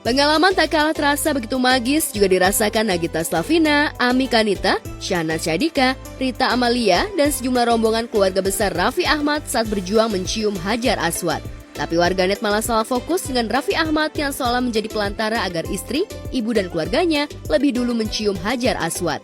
Pengalaman tak kalah terasa begitu magis juga dirasakan Nagita Slavina, Ami Kanita, Syahnas Syadika, Rita Amalia, dan sejumlah rombongan keluarga besar Raffi Ahmad saat berjuang mencium Hajar Aswad. Tapi warganet malah salah fokus dengan Raffi Ahmad yang seolah menjadi pelantara agar istri, ibu dan keluarganya lebih dulu mencium Hajar Aswad.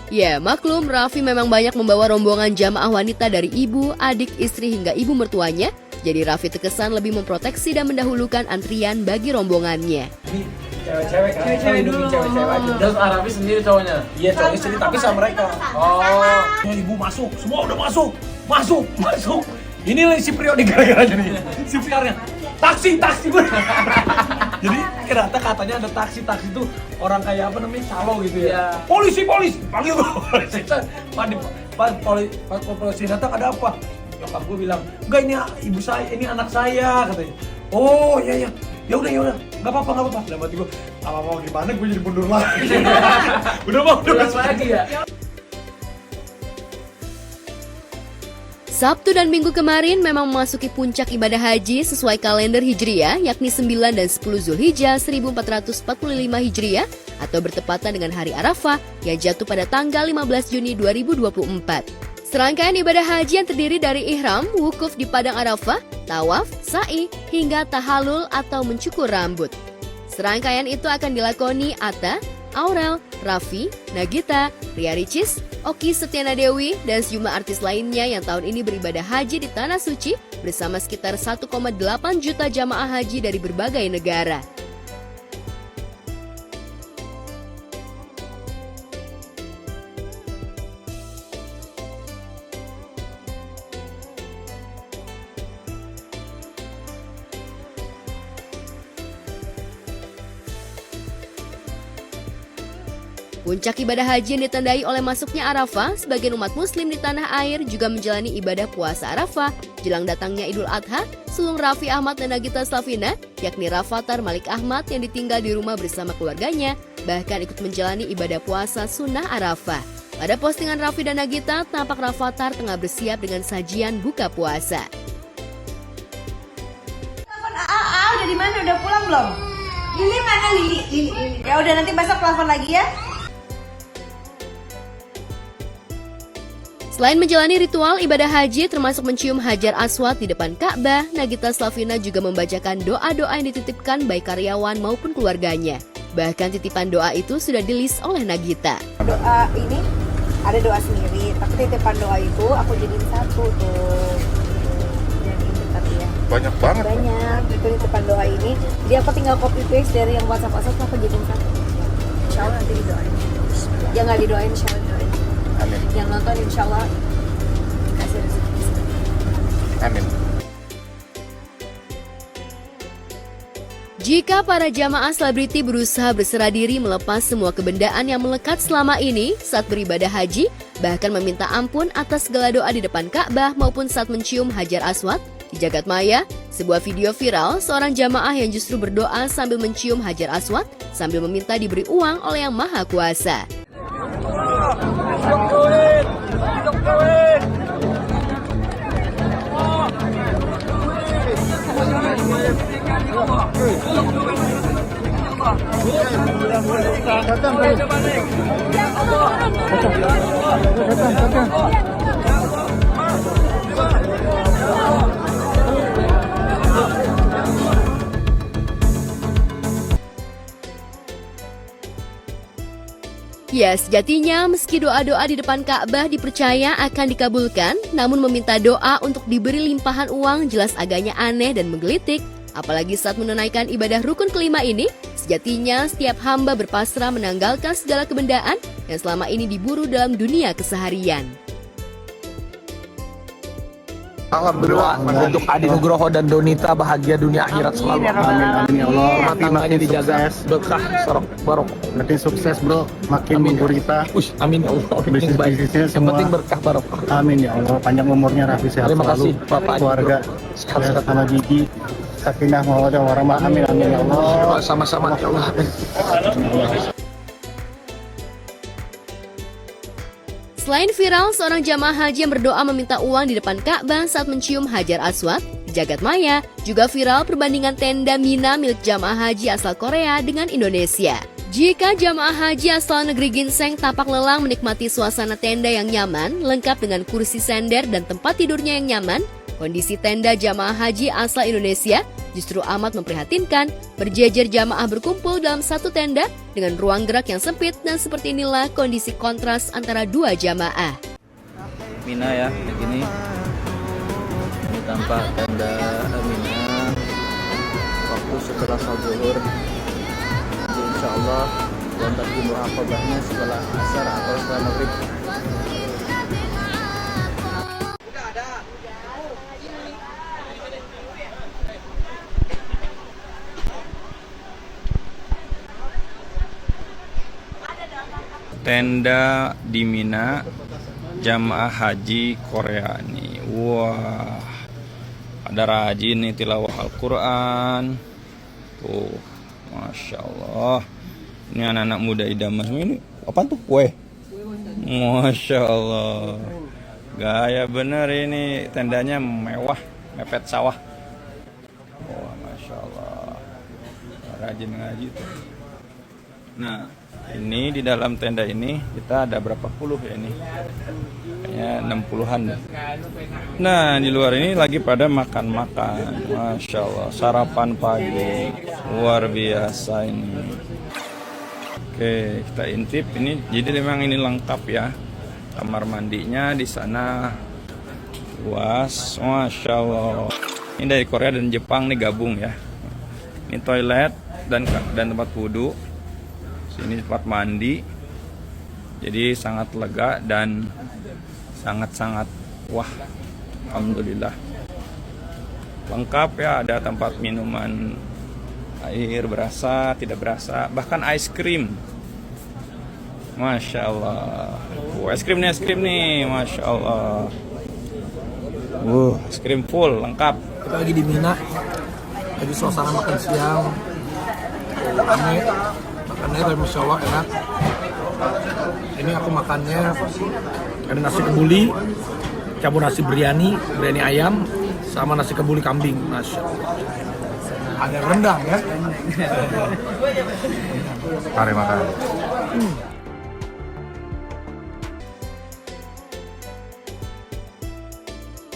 Ya, maklum Raffi memang banyak membawa rombongan jamaah wanita dari ibu, adik, istri hingga ibu mertuanya. Jadi Raffi terkesan lebih memproteksi dan mendahulukan antrian bagi rombongannya. Ini cewek-cewek kan? Cewek-cewek dulu. Cewek-cewek aja. Dan Raffi sendiri cowoknya? Iya, cowoknya sendiri tapi sama mereka. Oh. Ibu masuk, semua udah masuk. Masuk. Ini si Priok nih gara-garanya nih. Si Prioknya. Taksi. Jadi katanya ada taksi itu orang kayak apa namanya calo gitu ya. Polisi panggil polisi. Pas polisi datang ada apa? Nyokap gue bilang enggak, ini ibu saya, ini anak saya katanya. Oh iya ya udah nggak apa-apa. Dalam hati gue apa gimana, gue jadi mundur lagi. udah lagi ya. Sabtu dan Minggu kemarin memang memasuki puncak ibadah haji sesuai kalender Hijriah, yakni 9 dan 10 Zulhijjah 1445 Hijriah atau bertepatan dengan hari Arafah yang jatuh pada tanggal 15 Juni 2024. Serangkaian ibadah haji yang terdiri dari ihram, wukuf di padang Arafah, tawaf, sa'i, hingga tahalul atau mencukur rambut. Serangkaian itu akan dilakoni Atta, Aurel, Raffi, Nagita, Ria Ricis, Oki Setiana Dewi, dan sejumlah artis lainnya yang tahun ini beribadah haji di Tanah Suci bersama sekitar 1,8 juta jamaah haji dari berbagai negara. Puncak ibadah haji yang ditandai oleh masuknya Arafah, sebagian umat muslim di tanah air juga menjalani ibadah puasa Arafah. Jelang datangnya Idul Adha, sulung Raffi Ahmad dan Nagita Slavina, yakni Rafathar Malik Ahmad yang ditinggal di rumah bersama keluarganya, bahkan ikut menjalani ibadah puasa sunnah Arafah. Pada postingan Raffi dan Nagita, tampak Rafathar tengah bersiap dengan sajian buka puasa. Telepon udah di mana? Udah pulang belum? Lili mana Lili? Ya udah, nanti besok telepon lagi ya. Selain menjalani ritual ibadah haji termasuk mencium Hajar Aswad di depan Ka'bah, Nagita Slavina juga membacakan doa-doa yang dititipkan baik karyawan maupun keluarganya. Bahkan titipan doa itu sudah di-list oleh Nagita. Doa ini ada doa sendiri, tapi titipan doa itu aku jadiin satu tuh. Jadiin tapi ya. Banyak banget. Banyak. Itu titipan doa ini. Jadi aku tinggal copy paste dari yang WhatsApp aku jadiin satu. Insya Allah nanti didoain. Ya nggak didoain, insya Allah didoain. Amin. Yang nonton insya Allah kasih rezeki. Amin. Jika para jamaah selebriti berusaha berserah diri melepas semua kebendaan yang melekat selama ini saat beribadah haji, bahkan meminta ampun atas segala doa di depan Ka'bah maupun saat mencium Hajar Aswad, di jagat maya, sebuah video viral seorang jamaah yang justru berdoa sambil mencium Hajar Aswad sambil meminta diberi uang oleh Yang Maha Kuasa. Ya, sejatinya meski doa-doa di depan Ka'bah dipercaya akan dikabulkan, namun meminta doa untuk diberi limpahan uang jelas agaknya aneh dan menggelitik. Apalagi saat menunaikan ibadah rukun kelima ini, sejatinya setiap hamba berpasrah menanggalkan segala kebendaan yang selama ini diburu dalam dunia keseharian. Alhamdulillah untuk Adi Nugroho dan Donita bahagia dunia akhirat selalu. Amin ya Allah. Rumah tangganya dijaga berkah, sorok, barok. Makin sukses bro, makin menggurita. Amin ya Allah. Bisnis-bisnisnya Yang semua. penting berkah barok. Amin ya Allah. Panjang umurnya, Raffi sehat Terima selalu. kasih, Bapak Adi, Keluarga, sehat sama gigi. Sakinah mawaddah warahmah. Amin ya Allah. Sama-sama ya Allah. Selain viral, seorang jamaah haji yang berdoa meminta uang di depan Ka'bah saat mencium Hajar Aswad, di jagat maya juga viral perbandingan tenda Mina milik jamaah haji asal Korea dengan Indonesia. Jika jamaah haji asal negeri ginseng tampak lelah menikmati suasana tenda yang nyaman, lengkap dengan kursi sender dan tempat tidurnya yang nyaman, kondisi tenda jamaah haji asal Indonesia justru amat memprihatinkan. Berjejer jamaah berkumpul dalam satu tenda dengan ruang gerak yang sempit, dan seperti inilah kondisi kontras antara dua jamaah. Mina ya, begini. Ini tampak tenda Mina waktu setelah salat zuhur. Jadi insya Allah lontar jumlah akobahnya setelah asar atau setelah maghrib. Tenda di Mina jamaah haji Korea nih. Wah, ada rajin nih tilawah Al-Quran. Tuh, Masya Allah. Ini anak-anak muda idaman semua ini. Apa tuh kue? Masya Allah. Gaya bener ini, tendanya mewah, mepet sawah. Wah, Masya Allah. Rajin ngaji tuh. Nah, ini di dalam tenda ini kita ada berapa puluh ya ini? Kayaknya 60-an. Nah, di luar ini lagi pada makan-makan. Masya Allah, sarapan pagi. Luar biasa ini. Oke, kita intip ini. Jadi memang ini lengkap ya. Kamar mandinya di sana luas. Masya Allah. Ini dari Korea dan Jepang nih gabung ya. Ini toilet dan tempat wudhu. Ini tempat mandi, jadi sangat lega dan sangat-sangat wah, alhamdulillah lengkap ya. Ada tempat minuman, air berasa, tidak berasa, bahkan es krim. Masya Allah. Es krim nih, Masya Allah. Es krim full, lengkap. Kita lagi di Mina, jadi suasana makan siang rame. Makannya dari Masya Allah enak. Ini aku makannya ada nasi kebuli, campur nasi biryani ayam, sama nasi kebuli kambing. Masya Allah. Ada rendang ya. Mari makan.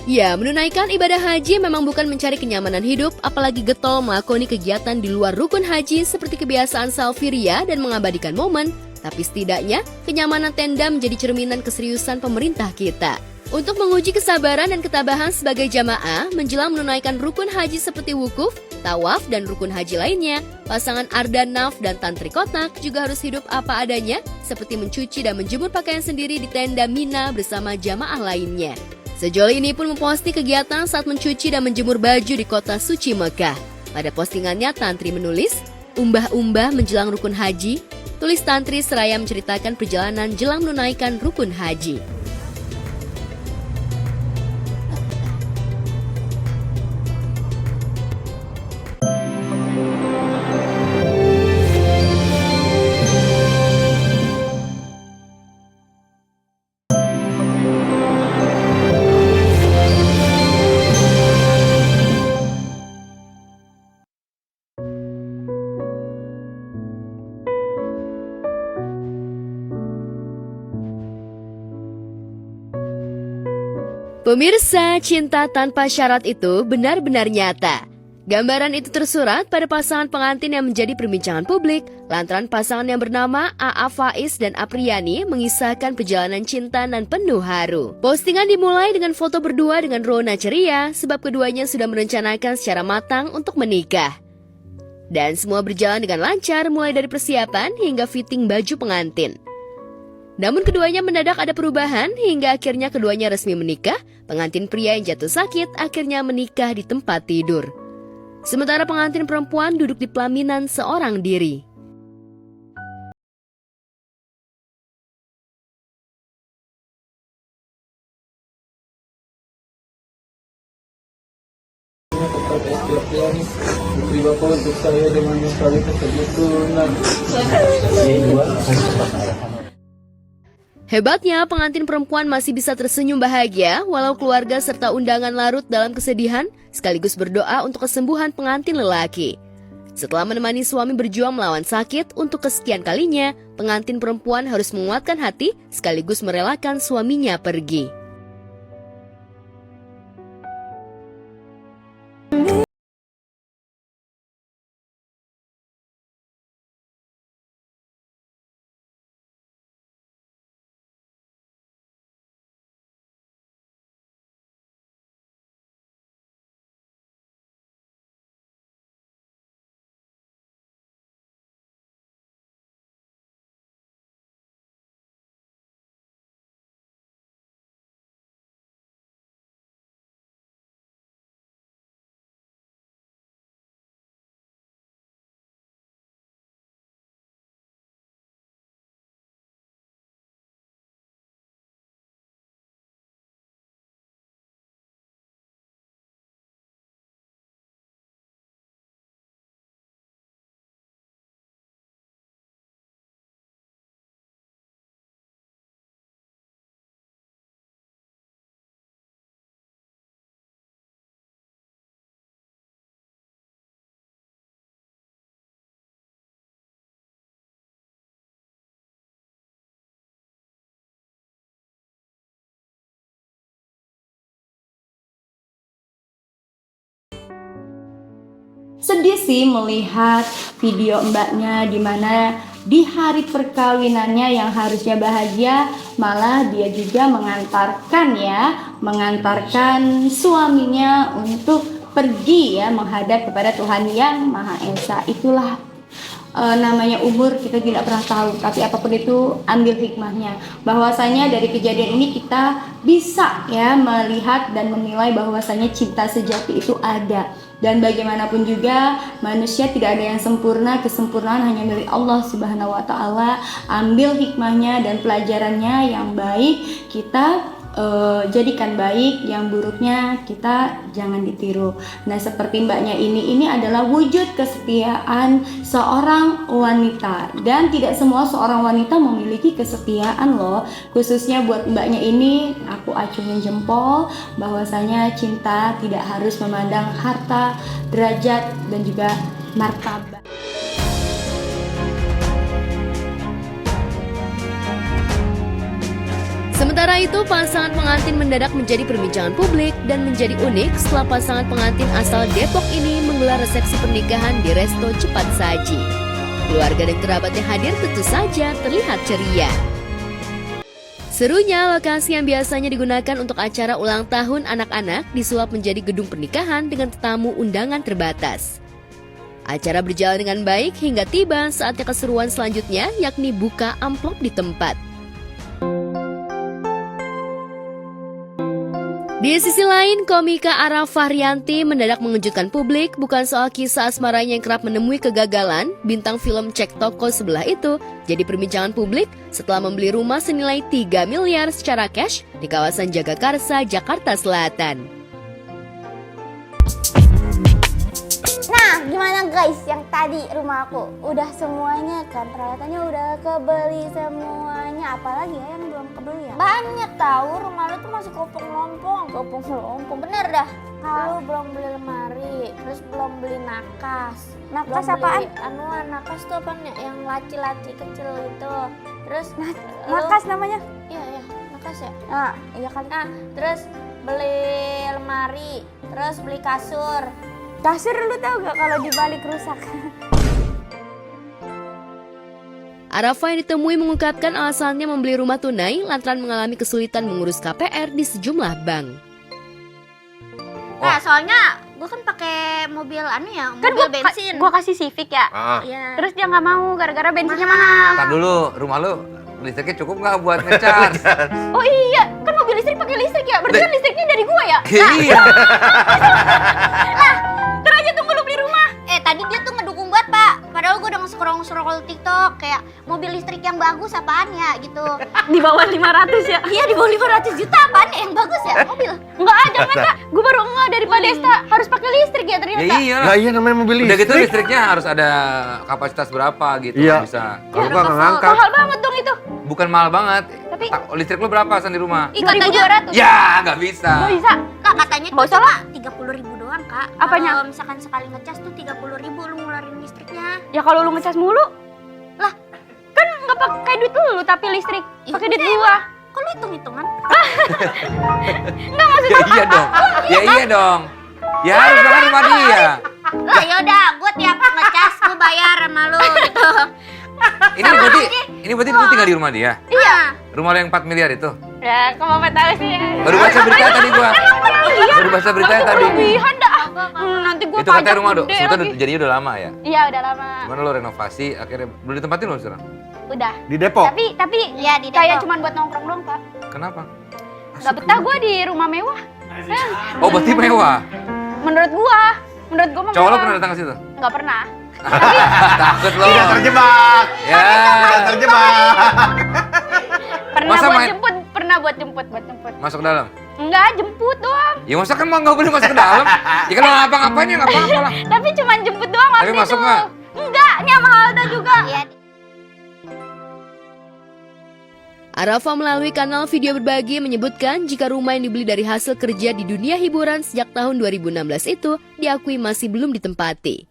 Ya, menunaikan ibadah haji memang bukan mencari kenyamanan hidup, apalagi getol melakoni kegiatan di luar rukun haji seperti kebiasaan selfie ria dan mengabadikan momen. Tapi setidaknya, kenyamanan tenda menjadi cerminan keseriusan pemerintah kita. Untuk menguji kesabaran dan ketabahan sebagai jamaah, menjelang menunaikan rukun haji seperti wukuf, tawaf, dan rukun haji lainnya, pasangan Arda Naf dan Tantri Kotak juga harus hidup apa adanya, seperti mencuci dan menjemur pakaian sendiri di tenda Mina bersama jamaah lainnya. Sejoli ini pun memposting kegiatan saat mencuci dan menjemur baju di kota suci Mekah. Pada postingannya, Tantri menulis, "Umbah-umbah menjelang rukun haji." Tulis Tantri seraya menceritakan perjalanan jelang menunaikan rukun haji. Pemirsa, cinta tanpa syarat itu benar-benar nyata. Gambaran itu tersurat pada pasangan pengantin yang menjadi perbincangan publik, lantaran pasangan yang bernama A.A. Faiz dan Apriyani mengisahkan perjalanan cinta dan penuh haru. Postingan dimulai dengan foto berdua dengan rona ceria, sebab keduanya sudah merencanakan secara matang untuk menikah. Dan semua berjalan dengan lancar mulai dari persiapan hingga fitting baju pengantin. Namun keduanya mendadak ada perubahan hingga akhirnya keduanya resmi menikah Pengantin pria yang jatuh sakit akhirnya menikah di tempat tidur. Sementara pengantin perempuan duduk di pelaminan seorang diri. Istri Bapak untuk saya dengan yang kali tersebut tunang. Hebatnya, pengantin perempuan masih bisa tersenyum bahagia walau keluarga serta undangan larut dalam kesedihan, sekaligus berdoa untuk kesembuhan pengantin lelaki. Setelah menemani suami berjuang melawan sakit untuk kesekian kalinya, pengantin perempuan harus menguatkan hati sekaligus merelakan suaminya pergi. Sedih sih melihat video mbaknya di mana di hari perkawinannya yang harusnya bahagia malah dia juga mengantarkan suaminya untuk pergi ya menghadap kepada Tuhan Yang Maha Esa. Itulah namanya umur, kita tidak pernah tahu, tapi apapun itu ambil hikmahnya. Bahwasanya dari kejadian ini kita bisa ya melihat dan menilai bahwasanya cinta sejati itu ada. Dan bagaimanapun juga manusia tidak ada yang sempurna, kesempurnaan hanya dari Allah Subhanahu wa taala. Ambil hikmahnya dan pelajarannya, yang baik kita jadikan baik, yang buruknya kita jangan ditiru. Nah, seperti mbaknya ini adalah wujud kesetiaan seorang wanita, dan tidak semua seorang wanita memiliki kesetiaan loh. Khususnya buat mbaknya ini, aku acungin jempol bahwasanya cinta tidak harus memandang harta, derajat, dan juga martabat. Sementara itu, pasangan pengantin mendadak menjadi perbincangan publik dan menjadi unik setelah pasangan pengantin asal Depok ini menggelar resepsi pernikahan di resto cepat saji. Keluarga dan kerabat yang hadir tentu saja terlihat ceria. Serunya, lokasi yang biasanya digunakan untuk acara ulang tahun anak-anak disulap menjadi gedung pernikahan dengan tetamu undangan terbatas. Acara berjalan dengan baik hingga tiba saatnya keseruan selanjutnya, yakni buka amplop di tempat. Di sisi lain, komika Arafah Rianti mendadak mengejutkan publik bukan soal kisah asmaranya yang kerap menemui kegagalan. Bintang film Cek Toko Sebelah itu jadi perbincangan publik setelah membeli rumah senilai 3 miliar secara cash di kawasan Jagakarsa, Jakarta Selatan. Nah, gimana guys yang tadi rumah aku? Udah semuanya kan, peralatannya udah kebeli semuanya. Apalagi ya yang belum kebeli ya? Banyak tahu, rumah lu tuh masih kopong-lompong. Kopong-lompong, bener dah. Lu belum beli lemari, terus belum beli nakas. Nakas apaan? Nakas tuh apaan ya? Yang laci-laci kecil itu. Terus nakas namanya? Iya, nakas ya? Nah, iya kan. Nah, terus beli lemari, terus beli kasur. Kasur lu tahu gak kalau dibalik rusak? Arafah yang ditemui mengungkapkan alasannya membeli rumah tunai lantaran mengalami kesulitan mengurus KPR di sejumlah bank. Nah, soalnya gue kan pakai mobil mobil bensin. Gue kasih Civic ya. Iya. Terus dia nggak mau gara-gara bensinnya mahal. Ntar dulu, rumah lu listriknya cukup nggak buat ngecas? Oh iya, kan mobil listrik pakai listrik ya? Berarti kan listriknya dari gua ya? Iya. Terus aja tunggu lu beli rumah. Tadi dia tuh ngedukung buat Pak. Padahal gua udah nge-scroll TikTok kayak mobil listrik yang bagus apaan ya gitu. Di bawah 500 ya? Iya di bawah 500 juta apaan ya yang bagus ya mobil? Enggak, jangan Kak. Gue baru enggak dari Pak Desta. Harus pakai listrik ya ternyata. Ya iya. Nah iya namanya mobil Udah gitu listrik. listriknya harus ada kapasitas berapa gitu Iya. bisa. Kalau gua nggak ngangkat. Mahal banget dong itu. Bukan mahal banget. Tapi- Listrik lu berapa San di rumah? Ih, katanya 2.200. Ya nggak bisa. Gak bisa. Kak katanya Nggak tuh usah cuma 30.000 doang Kak. Apanya? Kalau misalkan sekali ngecas tuh 30.000 lu ngeluarin listriknya. Ya kalau lu ngecas mulu. Lah, Kan nggak pakai duit lu tapi listrik. Pakai duit gua. kok lu hitung-hitungan? Enggak maksudnya. Ya iya dong. Ya iya dong. Ya harus banget rumah dia. Lah yaudah, gue tiap ngecas gue bayar sama lu gitu. Ini berarti lu tinggal di rumah dia. Iya. Rumah lo yang 4 miliar itu. Ya, kamu apa tahu sih? Baru baca berita tadi gua. Baru baca berita tadi. Kelebihan dah. Nanti gua Itu katanya pajak rumah gede sebetulnya lagi. jadinya udah lama ya. Iya, udah lama. Gimana lo renovasi akhirnya belum ditempatin lo sekarang? Udah. Di Depok. Tapi Iya, di kayak Depok. cuman buat nongkrong doang, Pak. Kenapa? Gak betah gua di rumah mewah. Oh berarti mewah. Menurut gua mah Cowok lo mewah. pernah datang ke situ? Nggak pernah. Takut lo. Tidak terjebak. Ya. Tidak terjebak. Pernah Masa buat main- jemput, pernah buat jemput. Masuk ke dalam. Enggak, jemput doang. Ya masa kan nggak boleh masuk ke dalam? Ya kalau ngapa-ngapain ya nggak apa-apa lah. Tapi cuman jemput doang Tapi waktu masuk itu. nggak? Enggak, ini sama Alda juga. Iya. Arafa melalui kanal video berbagi menyebutkan jika rumah yang dibeli dari hasil kerja di dunia hiburan sejak tahun 2016 itu diakui masih belum ditempati.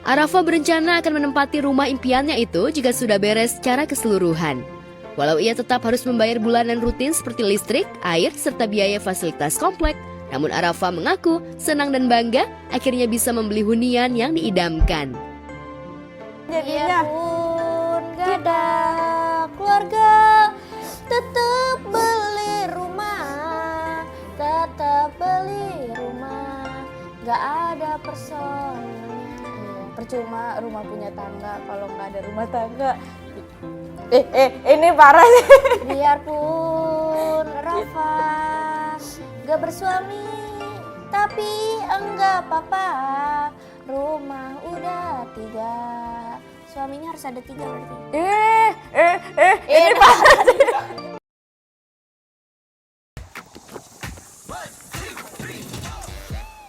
Arafa berencana akan menempati rumah impiannya itu jika sudah beres secara keseluruhan. Walau ia tetap harus membayar bulanan rutin seperti listrik, air, serta biaya fasilitas komplek, namun Arafa mengaku senang dan bangga akhirnya bisa membeli hunian yang diidamkan. Ya pun gak ada keluarga, tetap beli rumah, gak ada personilnya. Percuma rumah punya tangga kalau nggak ada rumah tangga. Ini parah sih. Biarpun Rafa gak bersuami, tapi enggak apa-apa. Rumah udah 3, suaminya harus ada 3 berarti. Ini parah sih.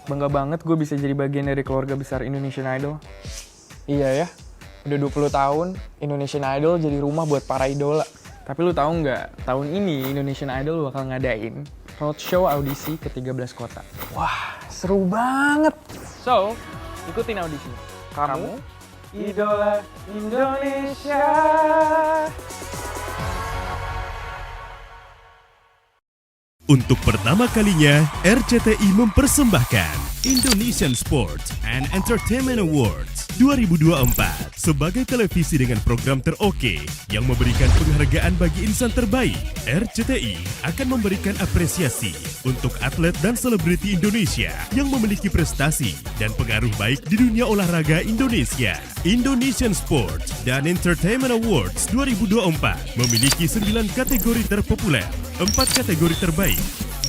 Bangga banget gue bisa jadi bagian dari keluarga besar Indonesian Idol. Iya ya, udah 20 tahun Indonesian Idol jadi rumah buat para idola. Tapi lu tahu nggak, tahun ini Indonesian Idol bakal ngadain roadshow audisi ke 13 kota. Wah, seru banget. So, ikutin audisi. Kamu idola Indonesia. Untuk pertama kalinya, RCTI mempersembahkan Indonesian Sports and Entertainment Awards 2024 sebagai televisi dengan program teroke yang memberikan penghargaan bagi insan terbaik. RCTI akan memberikan apresiasi untuk atlet dan selebriti Indonesia yang memiliki prestasi dan pengaruh baik di dunia olahraga Indonesia. Indonesian Sports dan Entertainment Awards 2024 memiliki 9 kategori terpopuler, 4 kategori terbaik,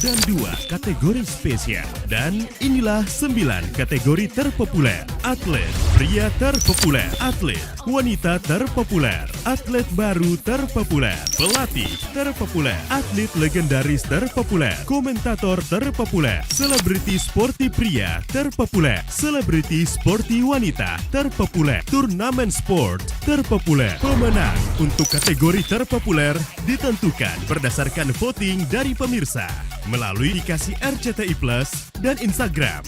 dan 2 kategori spesial. Dan inilah 9 kategori terpopuler. Atlet pria terpopuler, atlet wanita terpopuler, atlet baru terpopuler, pelatih terpopuler, atlet legendaris terpopuler, komentator terpopuler, selebriti sporty pria terpopuler, selebriti sporty wanita terpopuler, turnamen sport terpopuler. Pemenang untuk kategori terpopuler ditentukan berdasarkan voting dari pemirsa melalui aplikasi RCTI Plus dan Instagram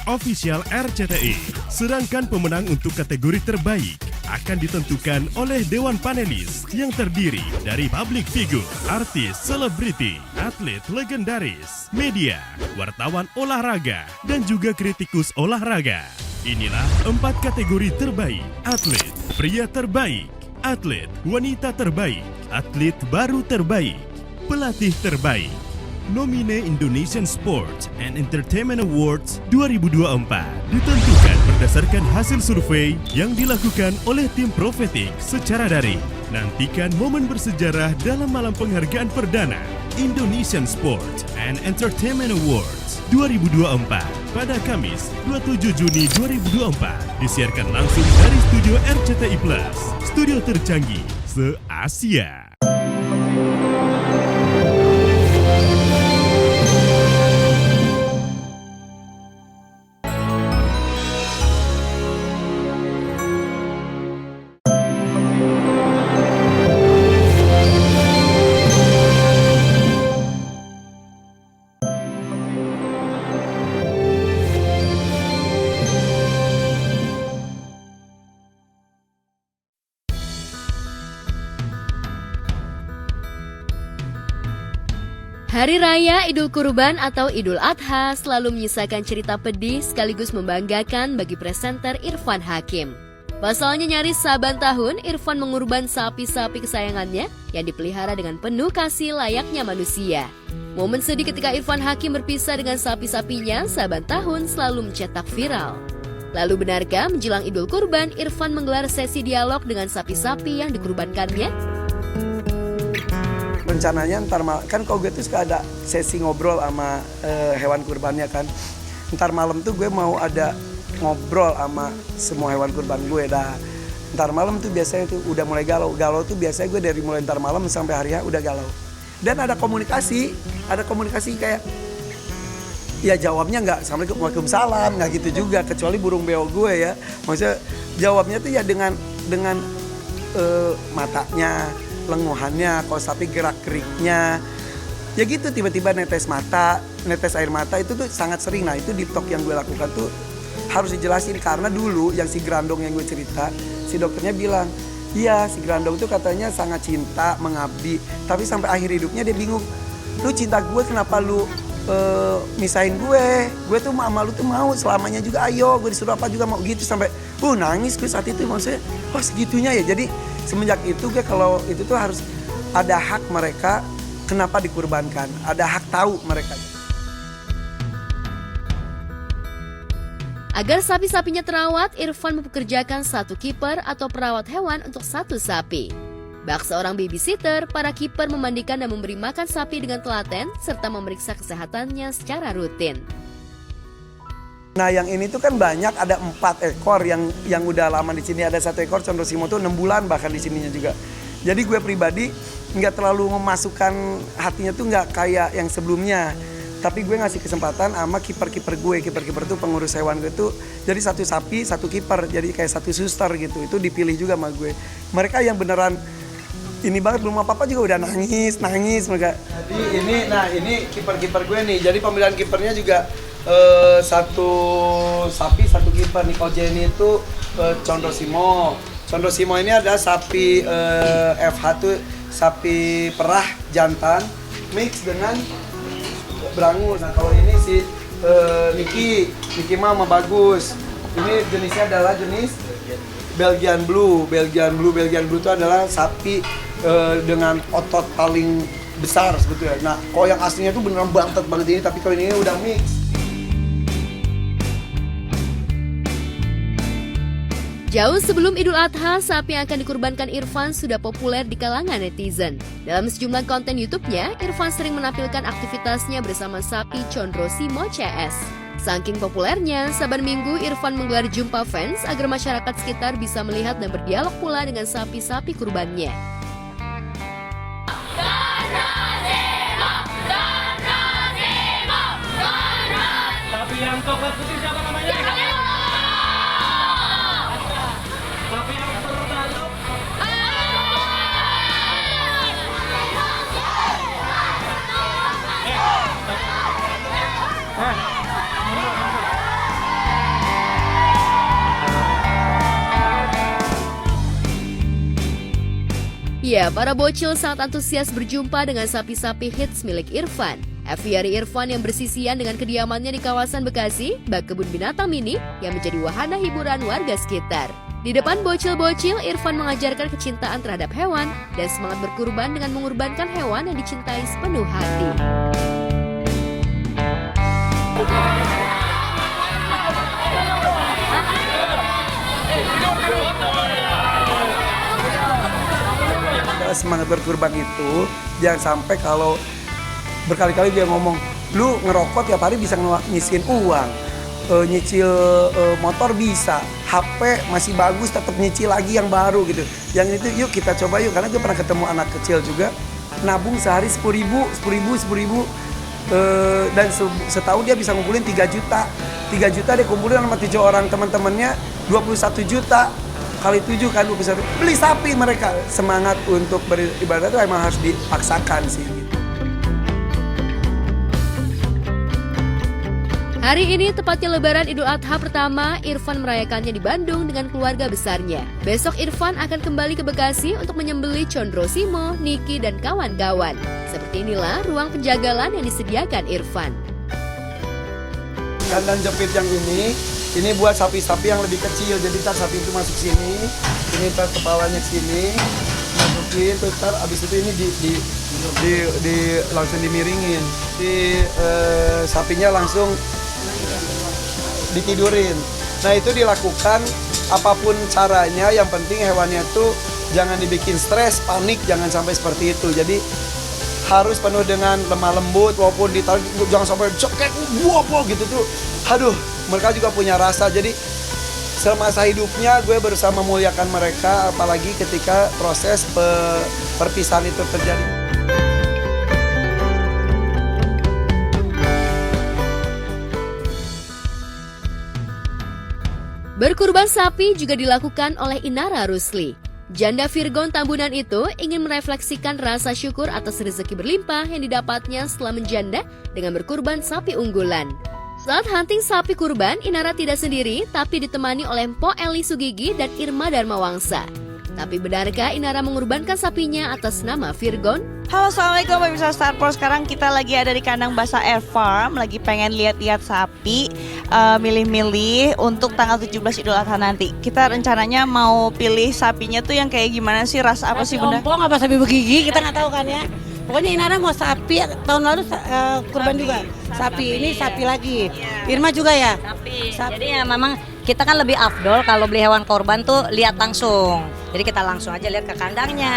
@officialRCTI. Sedangkan pemenang untuk kategori terbaik akan ditentukan oleh Dewan Panelis yang terdiri dari public figure, artis, selebriti, atlet legendaris, media, wartawan olahraga, dan juga kritikus olahraga. Inilah 4 kategori terbaik: atlet pria terbaik, atlet wanita terbaik, atlet baru terbaik, pelatih terbaik, Nomine Indonesian Sports and Entertainment Awards 2024 ditentukan berdasarkan hasil survei yang dilakukan oleh tim Profetik secara daring. Nantikan momen bersejarah dalam malam penghargaan perdana Indonesian Sports and Entertainment Awards 2024 pada Kamis 27 Juni 2024 disiarkan langsung dari studio RCTI Plus, studio tercanggih se-Asia. Hari Raya Idul Kurban atau Idul Adha selalu menyisakan cerita pedih sekaligus membanggakan bagi presenter Irfan Hakim. Pasalnya nyaris saban tahun Irfan mengurban sapi-sapi kesayangannya yang dipelihara dengan penuh kasih layaknya manusia. Momen sedih ketika Irfan Hakim berpisah dengan sapi-sapinya saban tahun selalu mencetak viral. Lalu benarkah menjelang Idul Kurban Irfan menggelar sesi dialog dengan sapi-sapi yang dikurbankannya? Rencananya ntar kan kalau gue tuh suka ada sesi ngobrol sama hewan kurbannya kan. Ntar malam tuh gue mau ada ngobrol sama semua hewan kurban gue dah. Ntar malam tuh biasanya tuh udah mulai galau. Galau tuh biasanya gue dari mulai ntar malam sampai hari udah galau. Dan ada komunikasi kayak ya jawabnya nggak Assalamualaikum Waalaikumsalam nggak gitu juga, kecuali burung beo gue ya. Maksudnya jawabnya tuh ya dengan matanya, lenguhannya, kalau sapi gerak-geriknya. Ya gitu tiba-tiba netes air mata itu tuh sangat sering. Nah itu di talk yang gue lakukan tuh harus dijelasin karena dulu yang si Grandong yang gue cerita, si dokternya bilang, iya si Grandong tuh katanya sangat cinta, mengabdi, tapi sampai akhir hidupnya dia bingung. Lu cinta gue kenapa lu misahin gue tuh sama lu tuh mau selamanya juga, ayo gue disuruh apa juga mau gitu, sampai nangis gue saat itu. Maksudnya segitunya ya. Jadi semenjak itu gue kalau itu tuh harus ada hak mereka kenapa dikurbankan, ada hak tahu mereka. Agar sapi-sapinya terawat, Irfan mempekerjakan satu kiper atau perawat hewan untuk satu sapi. Bak seorang babysitter, para kiper memandikan dan memberi makan sapi dengan telaten serta memeriksa kesehatannya secara rutin. Nah yang ini tuh kan banyak, ada 4 ekor yang udah lama di sini. Ada 1 ekor Condrosimo tuh 6 bulan bahkan di sininya juga. Jadi gue pribadi nggak terlalu memasukkan hatinya tuh nggak kayak yang sebelumnya. Tapi gue ngasih kesempatan sama kiper-kiper gue. Kiper-kiper tuh pengurus hewan gue tuh. Jadi 1 sapi, 1 kiper. Jadi kayak 1 suster gitu. Itu dipilih juga sama gue. Mereka yang beneran ini banget, belum apa-apa juga udah nangis mereka. Jadi ini kiper-kiper gue nih. Jadi pemilihan kipernya juga 1 sapi 1 kiper nih. Kalau Jenny itu Condrosimo. Condrosimo ini ada sapi FH tuh sapi perah jantan mix dengan berangus. Nah kalau ini si Niki mama bagus. Ini jenisnya adalah jenis Belgian Blue itu adalah sapi dengan otot paling besar sebetulnya. Nah kalau yang aslinya tuh beneran bantet banget ini, tapi kalau ini udah mix. Jauh sebelum Idul Adha, sapi yang akan dikurbankan Irfan sudah populer di kalangan netizen. Dalam sejumlah konten YouTube-nya, Irfan sering menampilkan aktivitasnya bersama sapi Condrosimo CS. Saking populernya, saban minggu Irfan menggelar jumpa fans agar masyarakat sekitar bisa melihat dan berdialog pula dengan sapi-sapi kurbannya. Sapi yang coklat putih siapa namanya? Ya, para bocil sangat antusias berjumpa dengan sapi-sapi hits milik Irfan. Aviari Irfan yang bersisian dengan kediamannya di kawasan Bekasi, bak kebun binatang mini yang menjadi wahana hiburan warga sekitar. Di depan bocil-bocil, Irfan mengajarkan kecintaan terhadap hewan dan semangat berkurban dengan mengorbankan hewan yang dicintai sepenuh hati. Semangat berkurban itu jangan sampai kalau berkali-kali dia ngomong, lu ngerokok tiap hari bisa nyisihin uang, nyicil motor bisa, HP masih bagus tetap nyicil lagi yang baru gitu. Yang itu yuk kita coba yuk, karena gue pernah ketemu anak kecil juga nabung sehari 10.000 dan setahun dia bisa ngumpulin 3 juta. 3 juta dia kumpulin sama 7 orang teman-temannya 21 juta. Kali 7 kan 21. Beli sapi mereka. Semangat untuk beribadah itu emang harus dipaksakan sih. Hari ini tepatnya Lebaran Idul Adha pertama, Irfan merayakannya di Bandung dengan keluarga besarnya. Besok Irfan akan kembali ke Bekasi untuk menyembelih Condro Simo, Niki, dan kawan-kawan. Seperti inilah ruang penjagalan yang disediakan Irfan. Kandang jepit yang ini buat sapi-sapi yang lebih kecil. Jadi ntar sapi itu masuk sini, ini ntar kepalanya sini, masukin, terus ntar abis itu ini langsung dimiringin. Sapinya langsung ditidurin. Nah itu dilakukan apapun caranya, yang penting hewannya tuh jangan dibikin stres, panik, jangan sampai seperti itu. Jadi harus penuh dengan lemah lembut, walaupun ditarik jangan sampai cekek gitu tuh. Aduh, mereka juga punya rasa. Jadi semasa hidupnya gue berusaha memuliakan mereka, apalagi ketika proses perpisahan itu terjadi. Berkurban sapi juga dilakukan oleh Inara Rusli. Janda Virgon Tambunan itu ingin merefleksikan rasa syukur atas rezeki berlimpah yang didapatnya setelah menjanda dengan berkurban sapi unggulan. Saat hunting sapi kurban, Inara tidak sendiri, tapi ditemani oleh Mpok Eli Sugigi dan Irma Darmawangsa. Tapi benarkah Inara mengorbankan sapinya atas nama Virgon? Halo, assalamualaikum pemirsa Star Plus. Sekarang kita lagi ada di kandang basah Air Farm, lagi pengen lihat-lihat sapi, milih-milih untuk tanggal 17 Idul Adha nanti. Kita rencananya mau pilih sapinya tuh yang kayak gimana sih, rasa apa sih bunda? Ompong apa sapi begigi, kita nggak tahu kan ya. Pokoknya Inara mau sapi, tahun lalu kurban juga. Sapi ini sapi lagi. Irma juga ya? Sapi. Jadi ya memang kita kan lebih afdol kalau beli hewan korban tuh lihat langsung. Jadi kita langsung aja lihat ke kandangnya.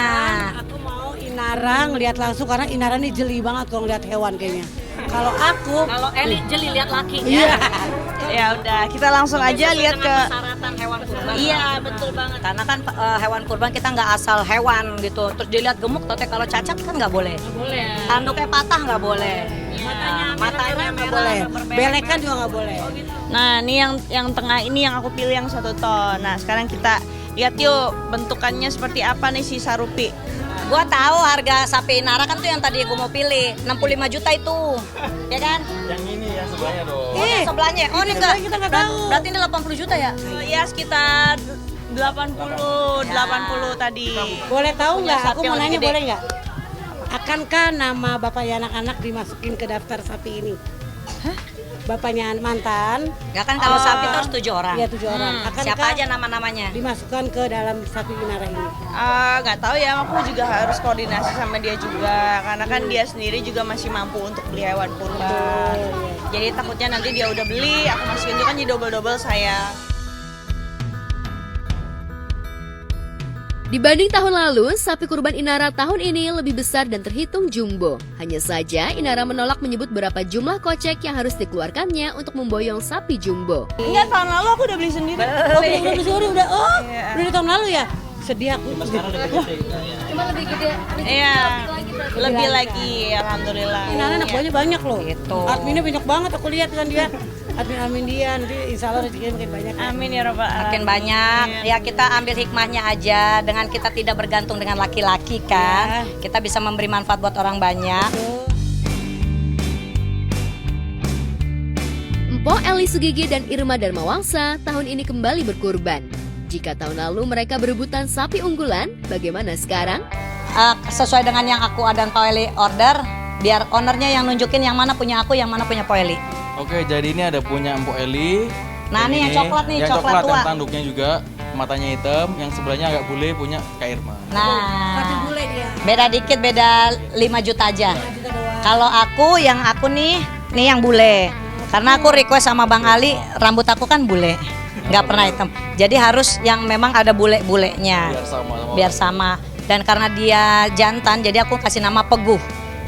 Aku mau Inara ngeliat langsung karena Inara ini jeli banget kalau ngeliat hewan kayaknya. Kalau Eli jeli lihat lakinya. Iya. Ya udah, kita langsung aja lihat ke persyaratan hewan kurban. Iya, betul banget. Karena kan hewan kurban kita nggak asal hewan gitu. Terus dilihat gemuk, tapi kalau cacat kan nggak boleh. Nggak boleh. Tanduknya patah nggak boleh. Matanya nggak boleh. Belekan juga nggak boleh. Nah, ini yang tengah ini yang aku pilih yang 1 ton. Nah, sekarang kita lihat yuk bentukannya seperti apa nih si Sarupi. Gua tahu harga sapi Inara kan tuh yang tadi gua mau pilih 65 juta itu, ya kan? Yang ini ya sebelahnya dong. Oh, yang sebelahnya. Oh, ini enggak. Kita nggak tahu. Berarti ini 80 juta ya? Ya sekitar 80 tadi. Boleh tahu nggak? Aku sapi mau yang nanya lebih boleh nggak? Akankah nama bapaknya anak-anak dimasukin ke daftar sapi ini? Hah? Bapaknya mantan. Enggak kan kalau sapi itu harus 7 orang. Iya 7 orang. Akankah Siapa aja nama-namanya? dimasukkan ke dalam sapi Inara ini? Nggak tahu ya, aku juga harus koordinasi sama dia juga karena kan dia sendiri juga masih mampu untuk beli hewan kurban. Jadi takutnya nanti dia udah beli, aku masukin juga kan jadi double-double saya. Dibanding tahun lalu, sapi kurban Inara tahun ini lebih besar dan terhitung jumbo. Hanya saja, Inara menolak menyebut berapa jumlah kocek yang harus dikeluarkannya untuk memboyong sapi jumbo. Enggak, tahun lalu aku udah beli sendiri. Udah sendiri, udah di tahun lalu ya? Sedih aku. Cuma lebih gede. Iya, lebih lagi, alhamdulillah. Inara anak buahnya banyak loh. Gitu. Adminnya banyak banget, aku lihat kan dia. Admin dia, nanti insya Allah rezekinya makin banyak. Amin ya Rabbal Alamin. Makin banyak, ya kita ambil hikmahnya aja. Dengan kita tidak bergantung dengan laki-laki kan, kita bisa memberi manfaat buat orang banyak. Mpok Eli Sugigi dan Irma Darmawangsa tahun ini kembali berkurban. Jika tahun lalu mereka berebutan sapi unggulan, bagaimana sekarang? Sesuai dengan yang aku dan Pak Eli order, biar ownernya yang nunjukin yang mana punya aku, yang mana punya Pak Eli. Oke, jadi ini ada punya Mpok Eli. Nah, ini yang coklat nih, yang coklat tua. yang tanduknya juga, matanya hitam, yang sebelahnya agak bule punya Kak Irma. Nah, bule dia. beda dikit, beda 5 juta aja. Kalau aku, yang aku nih yang bule. Karena aku request sama Bang Ali, rambut aku kan bule, nggak pernah hitam. Jadi harus yang memang ada bule-bulenya, biar sama. Dan karena dia jantan, jadi aku kasih nama Peguh,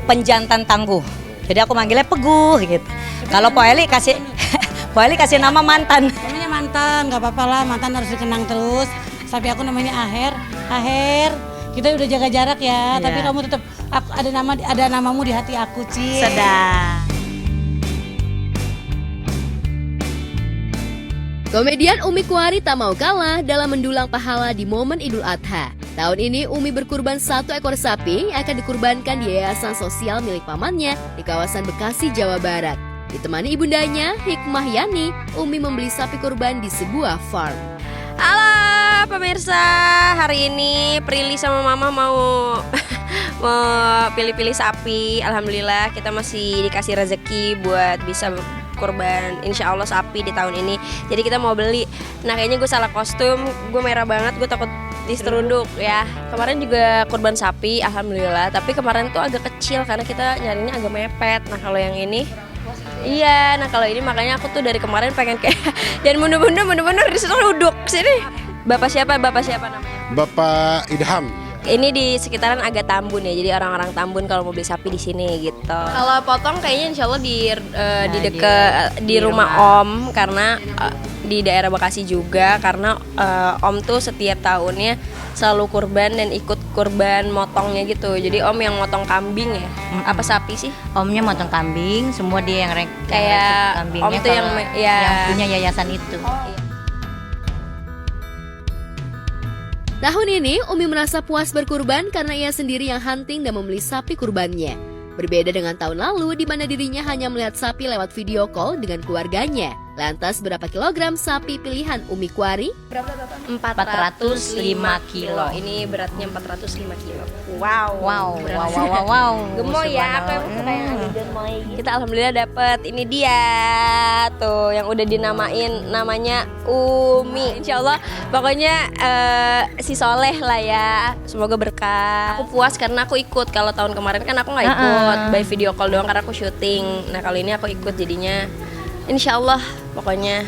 penjantan tangguh. Jadi aku manggilnya Peguh gitu. Kalau Po Eli kasih Po Eli kasih nama mantan. Namanya mantan, nggak apa-apa lah, mantan harus dikenang terus. Sapi aku namanya Aher. Aher, kita udah jaga jarak ya, tapi kamu tetap ada namamu di hati aku, Ci. Sedang. Komedian Umi Kuari tak mau kalah dalam mendulang pahala di momen Idul Adha. Tahun ini Umi berkurban 1 ekor sapi yang akan dikurbankan di yayasan sosial milik pamannya di kawasan Bekasi, Jawa Barat. Ditemani ibundanya, Hikmah Yani, Umi membeli sapi kurban di sebuah farm. Halo pemirsa, hari ini Prilly sama Mama mau pilih-pilih sapi. Alhamdulillah kita masih dikasih rezeki buat bisa kurban insya Allah sapi di tahun ini. Jadi kita mau beli. Nah kayaknya gue salah kostum, gue merah banget, gue takut diseruduk ya. Kemarin juga kurban sapi, alhamdulillah. Tapi kemarin tuh agak kecil karena kita nyarinya agak mepet. Nah kalau yang ini, iya. Nah kalau ini makanya aku tuh dari kemarin pengen kayak dan bener-bener diseruduk sini. Bapak siapa namanya? Bapak Idham. Ini di sekitaran agak Tambun ya, jadi orang-orang Tambun kalau mau beli sapi di sini gitu. Kalau potong kayaknya insya Allah di rumah Om, karena di daerah Bekasi juga, karena Om tuh setiap tahunnya selalu kurban dan ikut kurban motongnya gitu. Jadi Om yang motong kambing ya, apa sapi sih? Omnya motong kambing, semua dia yang kayak kambingnya. Om tuh yang punya yayasan itu. Tahun ini, Umi merasa puas berkurban karena ia sendiri yang hunting dan membeli sapi kurbannya. Berbeda dengan tahun lalu di mana dirinya hanya melihat sapi lewat video call dengan keluarganya. Lantas berapa kilogram sapi pilihan Umi Kuari? Berapa Bapak? 405 kilo. Ini beratnya 405 kilo. Wow. Gemoy ya, aku emang suka yang gemoy. Kita alhamdulillah dapet. Ini dia tuh yang udah dinamain, namanya Umi. Insya Allah pokoknya si soleh lah ya. Semoga berkah. Aku puas karena aku ikut. Kalau tahun kemarin kan aku nggak ikut, by video call doang karena aku syuting. Nah kali ini aku ikut jadinya insya Allah pokoknya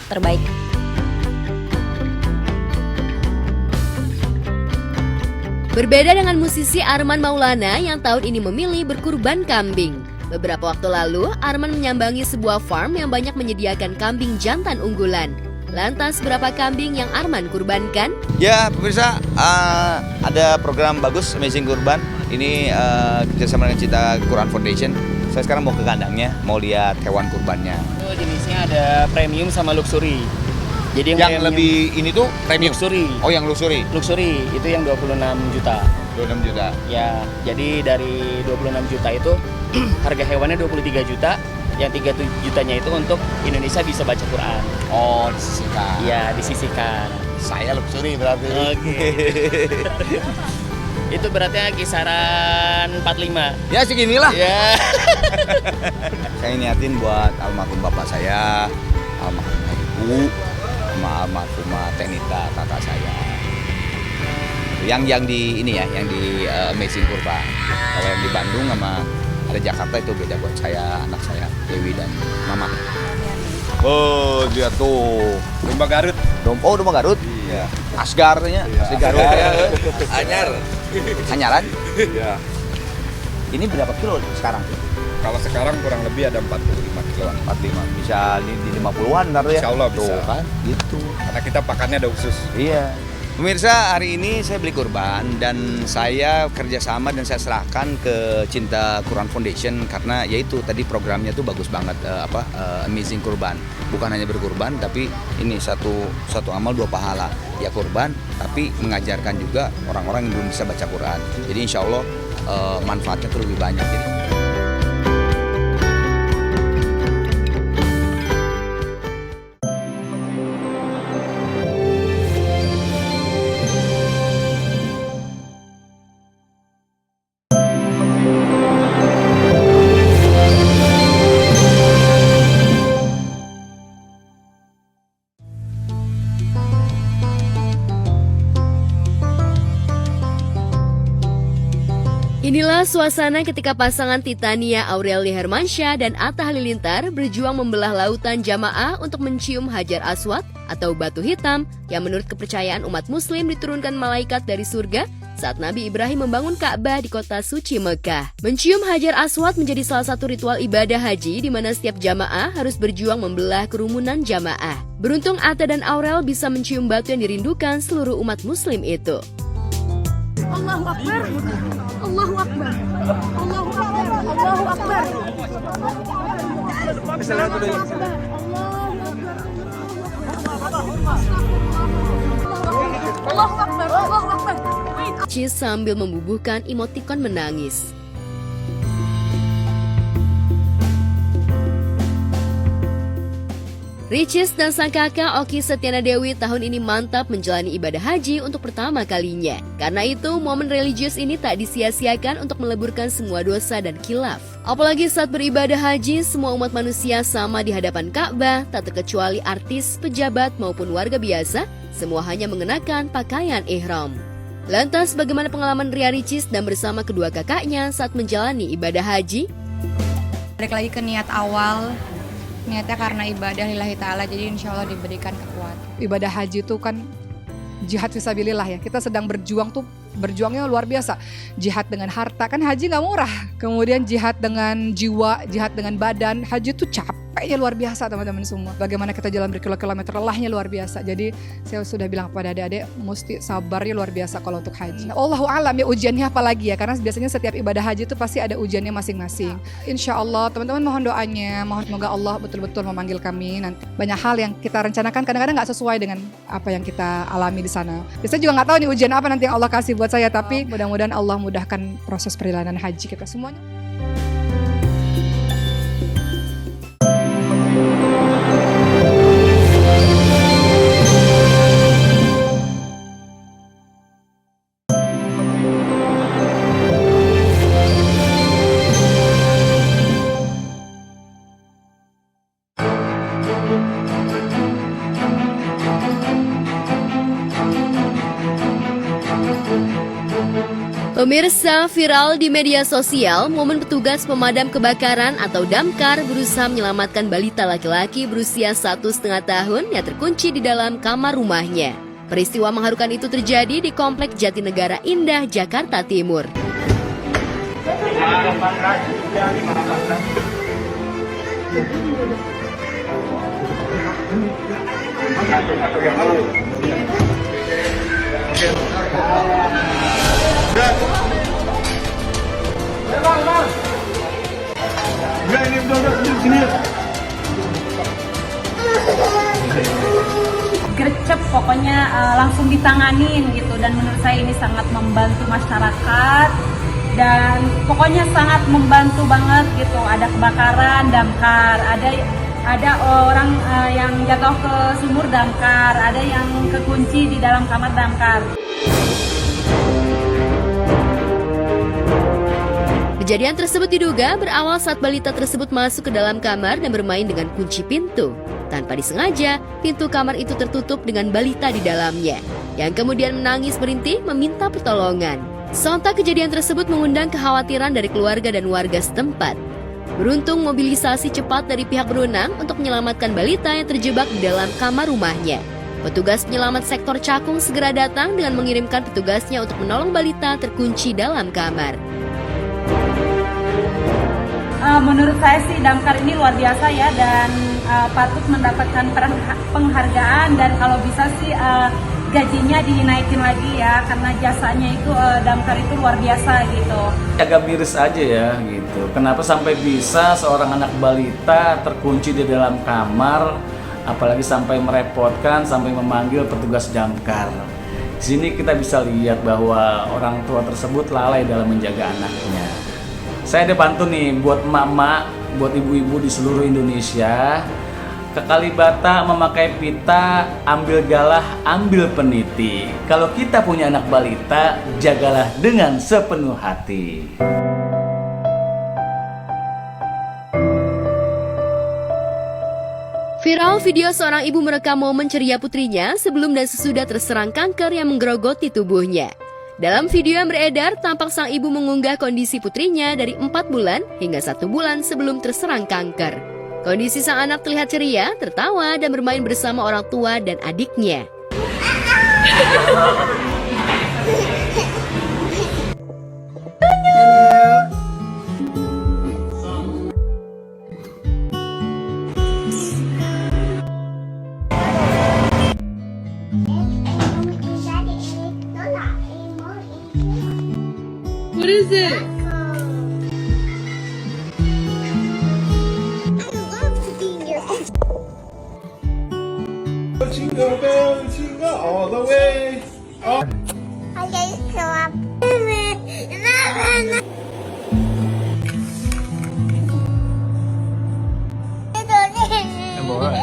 terbaik. Berbeda dengan musisi Arman Maulana yang tahun ini memilih berkurban kambing. Beberapa waktu lalu, Arman menyambangi sebuah farm yang banyak menyediakan kambing jantan unggulan. Lantas berapa kambing yang Arman kurbankan? Ya pemirsa, ada program bagus Amazing Kurban. Ini kerjasama dengan Cinta Quran Foundation. Saya sekarang mau ke kandangnya, mau lihat hewan kurbannya. Itu jenisnya ada premium sama luxury. Jadi yang lebih ini tuh premium. Luxury. Oh, yang luxury. Luxury itu yang 26 juta. 26 juta. Ya, jadi dari 26 juta itu harga hewannya 23 juta. Yang 3 jutanya itu untuk Indonesia bisa baca Quran. Oh, disisihkan. Iya, disisihkan. Saya luxury berarti. Oke. Itu beratnya kisaran 45. Ya seginilah. Ya. Saya niatin buat almarhum bapak saya, almarhum ibu, sama almarhumah Tenita kakak saya. Yang di ini ya, yang di Amazing Kurban. Kalau yang di Bandung sama ada Jakarta itu beda buat saya, anak saya Dewi dan Mama. Oh, dia tuh Domba Garut. Domba Garut. Iya. Asgarnya, asli Garut ya. Anyar. Anyaran? Iya. Ini berapa kilo sekarang? Kalau sekarang kurang lebih ada 45 kilo. 45, bisa di 50-an ntar ya? Insya Allah bisa. Tuh, kan? Gitu. Karena kita pakannya ada khusus. Iya. Pemirsa, hari ini saya beli kurban dan saya kerjasama dan saya serahkan ke Cinta Quran Foundation karena yaitu tadi programnya tuh bagus banget, Amazing Kurban. Bukan hanya berkurban tapi ini satu amal 2 pahala. Ya kurban tapi mengajarkan juga orang-orang yang belum bisa baca Quran. Jadi insya Allah manfaatnya tuh lebih banyak. Jadi, Inilah suasana ketika pasangan Titania Aurelia Hermansyah dan Atta Halilintar berjuang membelah lautan jamaah untuk mencium Hajar Aswad atau batu hitam yang menurut kepercayaan umat muslim diturunkan malaikat dari surga saat Nabi Ibrahim membangun Ka'bah di kota suci Mekah. Mencium Hajar Aswad menjadi salah satu ritual ibadah haji di mana setiap jamaah harus berjuang membelah kerumunan jamaah. Beruntung Atta dan Aurel bisa mencium batu yang dirindukan seluruh umat muslim itu. Allahu Akbar. Allahu Akbar. Allahu Akbar. Allahu Akbar. Allahu Akbar. Allahu Akbar. Ricis sambil membubuhkan emotikon menangis. Ricis dan sang kakak Oki Setiana Dewi tahun ini mantap menjalani ibadah haji untuk pertama kalinya. Karena itu, momen religius ini tak disia-siakan untuk meleburkan semua dosa dan khilaf. Apalagi saat beribadah haji, semua umat manusia sama di hadapan Ka'bah, tak terkecuali artis, pejabat maupun warga biasa, semua hanya mengenakan pakaian ihram. Lantas, bagaimana pengalaman Ria Ricis dan bersama kedua kakaknya saat menjalani ibadah haji? Balik lagi ke niat awal. Niatnya karena ibadah lillahi ta'ala, jadi insya Allah diberikan kekuatan. Ibadah haji itu kan jihad fisabilillah ya. Kita sedang berjuang tuh, berjuangnya luar biasa. Jihad dengan harta, kan haji gak murah. Kemudian jihad dengan jiwa, jihad dengan badan. Haji tuh capeknya luar biasa teman-teman semua. Bagaimana kita jalan berkilometer lelahnya luar biasa. Jadi saya sudah bilang kepada adik-adik, mesti sabarnya luar biasa kalau untuk haji. Allahu a'lam ya ujiannya apa lagi ya. Karena biasanya setiap ibadah haji itu pasti ada ujiannya masing-masing. Insya Allah teman-teman mohon doanya. Mohon semoga Allah betul-betul memanggil kami nanti. Banyak hal yang kita rencanakan kadang-kadang gak sesuai dengan apa yang kita alami di sana. Saya juga gak tahu nih ujian apa nanti yang Allah kasih buat saya. Tapi mudah-mudahan Allah mudahkan proses perjalanan haji kita semuanya. Pemirsa, viral di media sosial momen petugas pemadam kebakaran atau damkar berusaha menyelamatkan balita laki-laki berusia 1,5 tahun yang terkunci di dalam kamar rumahnya. Peristiwa mengharukan itu terjadi di Komplek Jatinegara Indah, Jakarta Timur. Gercep pokoknya langsung ditanganin gitu, dan menurut saya ini sangat membantu masyarakat dan pokoknya sangat membantu banget gitu. Ada kebakaran, damkar, ada orang yang jatuh ke sumur, damkar, ada yang kekunci di dalam kamar, damkar. Kejadian tersebut diduga berawal saat balita tersebut masuk ke dalam kamar dan bermain dengan kunci pintu. Tanpa disengaja, pintu kamar itu tertutup dengan balita di dalamnya, yang kemudian menangis merintih meminta pertolongan. Sontak kejadian tersebut mengundang kekhawatiran dari keluarga dan warga setempat. Beruntung mobilisasi cepat dari pihak berwenang untuk menyelamatkan balita yang terjebak di dalam kamar rumahnya. Petugas penyelamat sektor Cakung segera datang dengan mengirimkan petugasnya untuk menolong balita terkunci dalam kamar. Menurut saya sih damkar ini luar biasa ya, dan patut mendapatkan penghargaan, dan kalau bisa sih gajinya dinaikin lagi ya, karena jasanya itu damkar itu luar biasa gitu. Agak miris aja ya gitu. Kenapa sampai bisa seorang anak balita terkunci di dalam kamar, apalagi sampai merepotkan, sampai memanggil petugas damkar. Di sini kita bisa lihat bahwa orang tua tersebut lalai dalam menjaga anaknya. Saya ada pantun nih buat emak-emak, buat ibu-ibu di seluruh Indonesia. Ke Kalibata memakai pita, ambil galah, ambil peniti. Kalau kita punya anak balita, jagalah dengan sepenuh hati. Viral video seorang ibu merekam momen ceria putrinya sebelum dan sesudah terserang kanker yang menggerogoti tubuhnya. Dalam video yang beredar, tampak sang ibu mengunggah kondisi putrinya dari 4 bulan hingga 1 bulan sebelum terserang kanker. Kondisi sang anak terlihat ceria, tertawa, dan bermain bersama orang tua dan adiknya. What is it? Jingle bell, jingle all the way.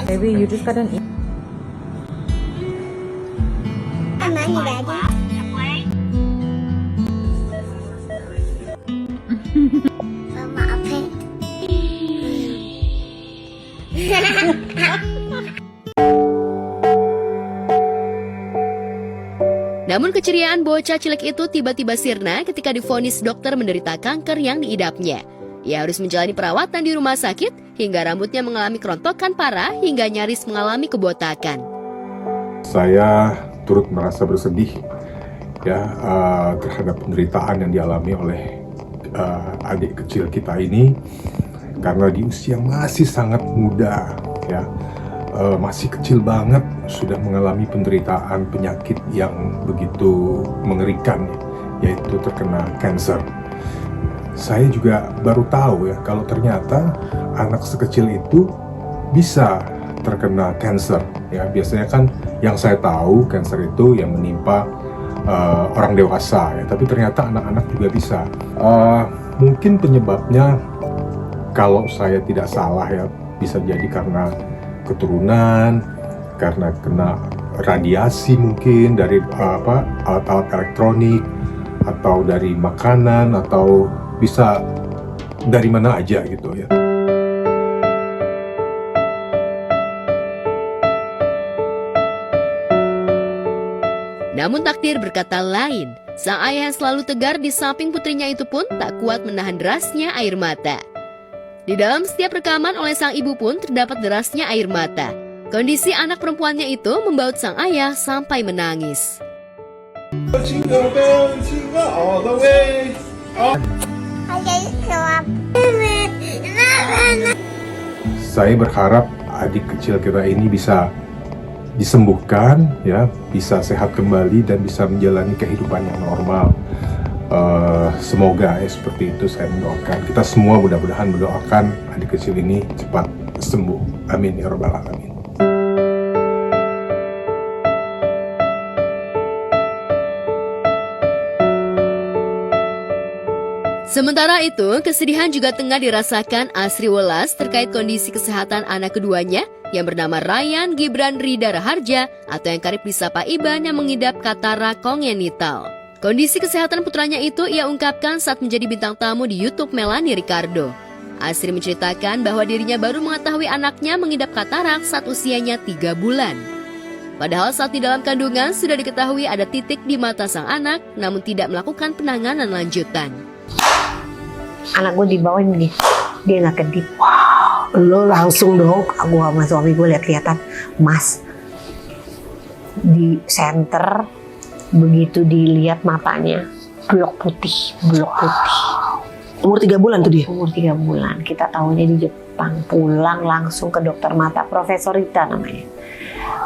Baby, you just got an Namun keceriaan bocah cilik itu tiba-tiba sirna ketika divonis dokter menderita kanker yang diidapnya. Ia harus menjalani perawatan di rumah sakit hingga rambutnya mengalami kerontokan parah hingga nyaris mengalami kebotakan. Saya turut merasa bersedih terhadap penderitaan yang dialami oleh adik kecil kita ini karena di usia masih sangat muda masih kecil banget sudah mengalami penderitaan penyakit yang begitu mengerikan, yaitu terkena kanker. Saya juga baru tahu kalau ternyata anak sekecil itu bisa terkena kanker. Biasanya kan yang saya tahu kanker itu yang menimpa orang dewasa, tapi ternyata anak-anak juga bisa. Mungkin penyebabnya kalau saya tidak salah bisa jadi karena keturunan, karena kena radiasi mungkin dari alat-alat elektronik atau dari makanan atau bisa dari mana aja gitu ya. Namun takdir berkata lain. Sang ayah yang selalu tegar di samping putrinya itu pun tak kuat menahan derasnya air mata. Di dalam setiap rekaman oleh sang ibu pun terdapat derasnya air mata. Kondisi anak perempuannya itu membaut sang ayah sampai menangis. Jingle bell, jingle all the way. Saya berharap adik kecil kita ini bisa disembuhkan, bisa sehat kembali dan bisa menjalani kehidupan yang normal. Semoga seperti itu saya mendoakan. Kita semua mudah-mudahan mendoakan adik kecil ini cepat sembuh. Amin ya rabbal alamin. Sementara itu, kesedihan juga tengah dirasakan Asri Welas terkait kondisi kesehatan anak keduanya yang bernama Ryan Gibran Rida Raharja atau yang kerap disapa Iban yang mengidap katarak kongenital. Kondisi kesehatan putranya itu ia ungkapkan saat menjadi bintang tamu di YouTube Melanie Ricardo. Asri menceritakan bahwa dirinya baru mengetahui anaknya mengidap katarak saat usianya 3 bulan. Padahal saat di dalam kandungan sudah diketahui ada titik di mata sang anak, namun tidak melakukan penanganan lanjutan. Anak gue dibawain nih, dia nggak kedip. Wow, lo langsung dong, gue sama suami gue lihat-lihatan, Mas di center, begitu dilihat matanya, blok putih. Umur 3 bulan tuh dia? Umur 3 bulan, kita tahunya di Jepang, pulang langsung ke dokter mata, Profesor Rita namanya.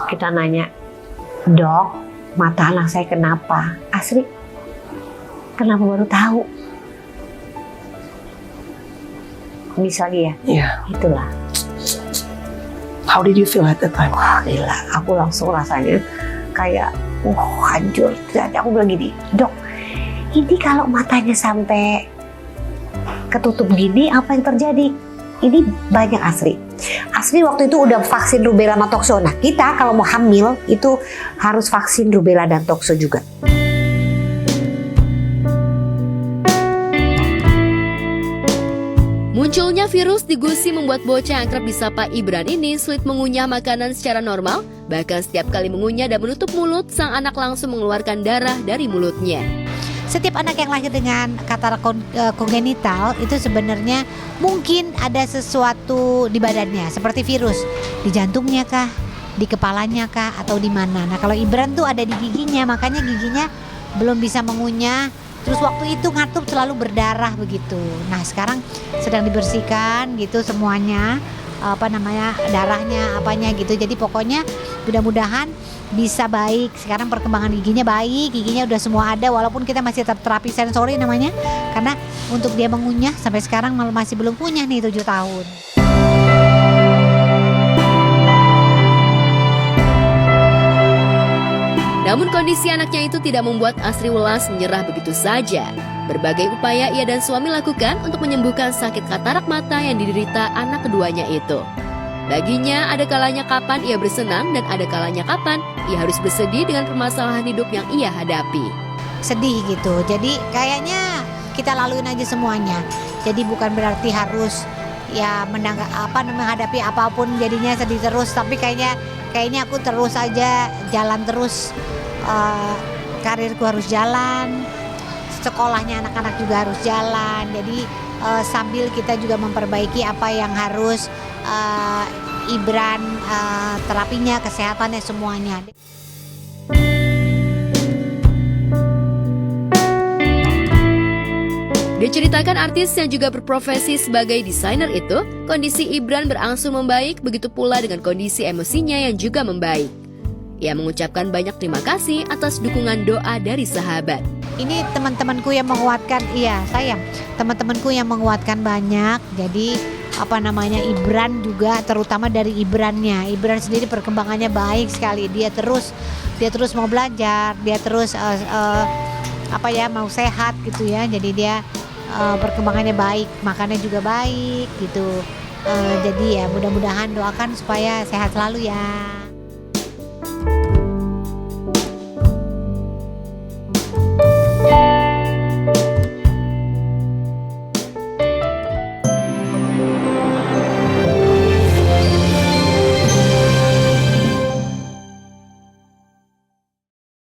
Kita nanya, dok, mata anak saya kenapa? Asri, kenapa baru tahu? Bisa lagi ya? Iya. Itulah. How did you feel at that time? Wah gila, aku langsung rasanya kayak hancur. Terus aku bilang gini, dok, ini kalau matanya sampai ketutup gini, apa yang terjadi? Ini banyak Asri. Asri waktu itu udah vaksin rubella sama tokso. Nah kita kalau mau hamil itu harus vaksin rubella dan tokso juga. Munculnya virus di gusi membuat bocah yang kerap disapa Ibran ini sulit mengunyah makanan secara normal. Bahkan setiap kali mengunyah dan menutup mulut, sang anak langsung mengeluarkan darah dari mulutnya. setiap anak yang lahir dengan katarak kongenital itu sebenarnya mungkin ada sesuatu di badannya, seperti virus di jantungnya kah, di kepalanya kah, atau di mana. Nah kalau Ibran tuh ada di giginya, makanya giginya belum bisa mengunyah. Terus waktu itu ngatup selalu berdarah begitu. Nah sekarang sedang dibersihkan gitu semuanya, darahnya apanya gitu. Jadi pokoknya mudah-mudahan bisa baik. Sekarang perkembangan giginya baik, giginya udah semua ada, walaupun kita masih terapi sensori namanya, karena untuk dia mengunyah sampai sekarang masih belum punya nih 7 tahun. Namun kondisi anaknya itu tidak membuat Asri Welas menyerah begitu saja. Berbagai upaya ia dan suami lakukan untuk menyembuhkan sakit katarak mata yang diderita anak keduanya itu. Baginya ada kalanya kapan ia bersenang dan ada kalanya kapan ia harus bersedih dengan permasalahan hidup yang ia hadapi. Sedih gitu, jadi kayaknya kita laluin aja semuanya. Jadi bukan berarti harus ya menghadapi apapun jadinya sedih terus, tapi kayaknya aku terus aja jalan terus. Karirku harus jalan, sekolahnya anak-anak juga harus jalan. Jadi sambil kita juga memperbaiki apa yang harus Ibran terapinya, kesehatannya, semuanya. Diceritakan artis yang juga berprofesi sebagai desainer itu, kondisi Ibran berangsur membaik, begitu pula dengan kondisi emosinya yang juga membaik. Ia mengucapkan banyak terima kasih atas dukungan doa dari sahabat. Ini teman-temanku yang menguatkan, teman-temanku yang menguatkan banyak. Jadi Ibran juga, terutama dari Ibrannya. Ibran sendiri perkembangannya baik sekali. Dia terus mau belajar, dia terus mau sehat gitu ya. Jadi dia perkembangannya baik, makannya juga baik gitu. Jadi ya mudah-mudahan doakan supaya sehat selalu ya.